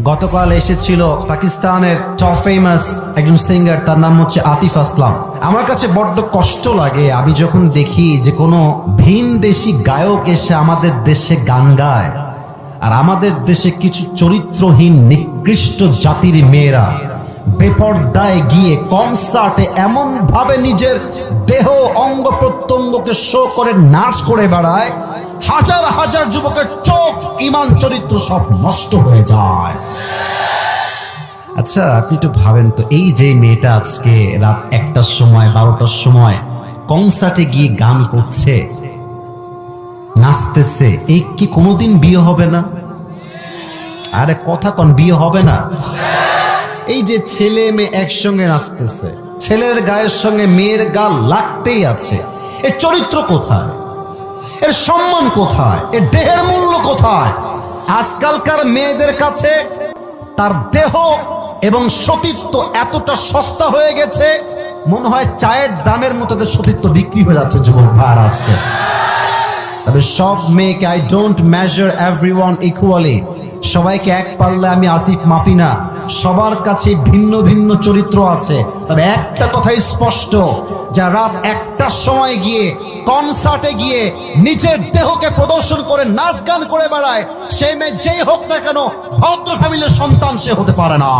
গতকাল এসেছিল পাকিস্তানের টপ ফেমাস একজন সিঙ্গার, তার নাম হচ্ছে আতিফ আসলাম। আমার কাছে বড্ড কষ্ট লাগে আমি যখন দেখি যে কোনো ভিন দেশি গায়ক এসে আমাদের দেশে গান গায়, আর আমাদের দেশে কিছু চরিত্রহীন নিকৃষ্ট জাতির মেয়েরা বেপর্দায় গিয়ে কনসার্টে এমন ভাবে নিজের দেহ অঙ্গ প্রত্যঙ্গকে শো করে নাচ করে বেড়ায়, হাজার হাজার যুবকের চোখ ঈমান চরিত্র সব নষ্ট হয়ে যায়। আচ্ছা, আপনি একটু ভাবেন তো, এই যে মেয়েটা আজকে রাত 1টার সময় 12টার সময় কনসার্টে গিয়ে গান করছে, নাচতেছে, এই কি কোনোদিন বিয়ে হবে না? আরে কথা কোন, বিয়ে হবে না? এই যে ছেলে মেয়ে একসঙ্গে নাচতেছে, ছেলের গায়ের সঙ্গে মেয়ের গা লাগতেই আছে, এর চরিত্র কোথায়? এর সম্মান কোথায়? এর দেহের মূল্য কোথায়? আজকালকার মেয়েদের কাছে তার দেহ এবং সতীত্ব এতটা সস্তা হয়ে গেছে, মনে হয় চায়ের দামের মতো সতীত্ব বিক্রি হয়ে যাচ্ছে যুবক ভাইরা আজকে। তবে সব মেয়েকে, I don't measure everyone equally, সবাইকে এক পাল্লায় আমি আসিফ মাপি না, সবার কাছে ভিন্ন ভিন্ন চরিত্র আছে। তবে একটা কথাই স্পষ্ট, যা রাত 1টার সময় গিয়ে কনসার্টে গিয়ে নিজের দেহকে প্রদর্শন করে নাচ গান করে বেড়ায়, সেই মেয়ে যেই হোক না কেন ভদ্র ফ্যামিলির সন্তান সে হতে পারে না।